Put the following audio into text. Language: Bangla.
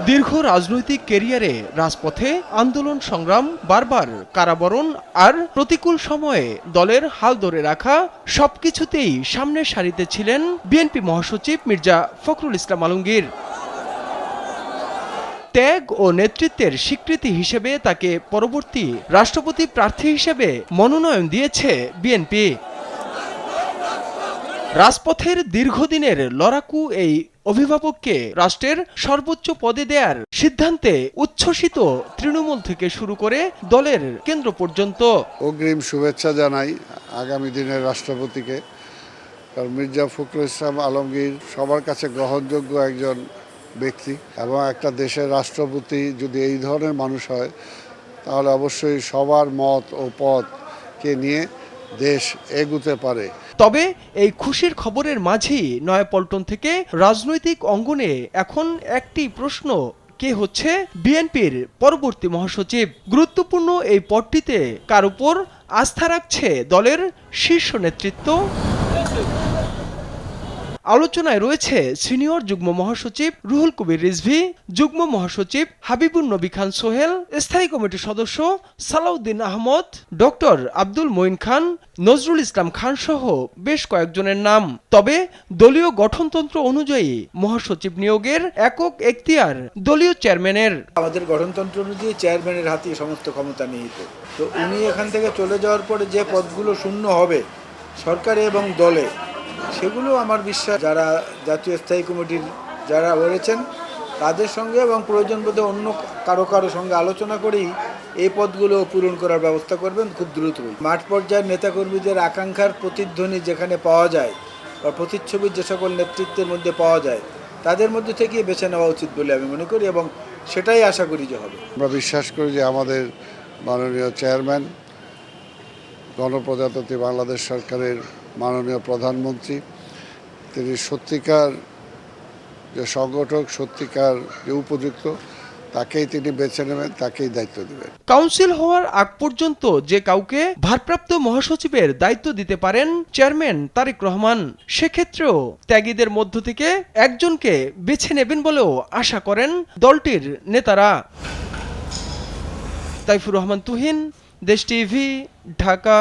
দীর্ঘ রাজনৈতিক ক্যারিয়ারে রাজপথে আন্দোলন সংগ্রাম, বারবার কারাবরণ আর প্রতিকূল সময়ে দলের হাল ধরে রাখা সবকিছুতেই সামনের সারিতে ছিলেন বিএনপি মহাসচিব মির্জা ফখরুল ইসলাম আলমগীর। ত্যাগ ও নেতৃত্বের স্বীকৃতি হিসেবে তাকে পরবর্তী রাষ্ট্রপতি প্রার্থী হিসেবে মনোনয়ন দিয়েছে বিএনপি। রাজপথের দীর্ঘদিনের লড়াকু এই অভিভাবককে রাষ্ট্রের সর্বোচ্চ পদে দেয়ার সিদ্ধান্তে উচ্ছ্বসিত তৃণমূল থেকে শুরু করে দলের কেন্দ্র পর্যন্ত। অগ্রিম শুভেচ্ছা জানাই আগামী দিনের রাষ্ট্রপতিকে। কারণ মির্জা ফখরুল ইসলাম আলমগীর সবার কাছে গ্রহণযোগ্য একজন ব্যক্তি, এবং একটা দেশের রাষ্ট্রপতি যদি এই ধরনের মানুষ হয় তাহলে অবশ্যই সবার মত ও পথকে নিয়ে দেশ এগুতে পারে। তবে এই খুশির খবরের মাঝেই নয়াপল্টন থেকে রাজনৈতিক অঙ্গনে এখন একটি প্রশ্ন, কে হচ্ছে বিএনপির পরবর্তী মহাসচিব? গুরুত্বপূর্ণ এই পদটিতে কার উপর আস্থা রাখছে দলের শীর্ষ নেতৃত্ব? আলোচনায় রয়েছে সিনিয়র যুগ্ম মহাসচিব রুহুল কবির রিজভী, যুগ্ম মহাসচিব হাবিবুন নবী খান সোহেল, স্থায়ী কমিটির সদস্য সালাউদ্দিন আহমদ, ডক্টর আব্দুল মঈন খান, নজরুল ইসলাম খান সহ বেশ কয়েকজনের নাম। তবে দলীয় গঠনতন্ত্র অনুযায়ী মহাসচিব নিয়োগের একক এখতিয়ার দলীয় চেয়ারম্যানের। আমাদের গঠনতন্ত্র অনুযায়ী চেয়ারম্যানের হাতে সমস্ত ক্ষমতা নিহিত। তো উনি এখান থেকে চলে যাওয়ার পরে যে পদগুলো শূন্য হবে সরকারে এবং দলে, সেগুলো আমার বিশ্বাস যারা জাতীয় স্থায়ী কমিটির যারা রয়েছেন তাদের সঙ্গে এবং প্রয়োজন বোধে অন্য কারো সঙ্গে আলোচনা করেই এই পদগুলো পূরণ করার ব্যবস্থা করবেন খুব দ্রুতই। মাঠ পর্যায়ের নেতাকর্মীদের আকাঙ্ক্ষার প্রতিধ্বনি যেখানে পাওয়া যায় বা প্রতিচ্ছবি যে সকল নেতৃত্বের মধ্যে পাওয়া যায় তাদের মধ্যে থেকেই বেছে নেওয়া উচিত বলে আমি মনে করি, এবং সেটাই আশা করি যে হবে। আমরা বিশ্বাস করি যে আমাদের মাননীয় চেয়ারম্যান, গণপ্রজাতন্ত্রী বাংলাদেশ সরকারের মাননীয় প্রধানমন্ত্রী, তিনি সত্যিকার যে সংগঠক, সত্যিকার যে উপযুক্ত, তাকেই তিনি বেছে নেবেন, তাকেই দায়িত্ব দেবেন। কাউন্সিল হওয়ার আগ পর্যন্ত যে কাউকে ভারপ্রাপ্ত মহাসচিবের দায়িত্ব দিতে পারেন চেয়ারম্যান তারেক রহমান। সেক্ষেত্রেও ত্যাগীদের মধ্য থেকে একজনকে বেছে নেবেন বলেও আশা করেন দলটির নেতারা। তাইফুর রহমান তুহিন, দেশ টিভি, ঢাকা।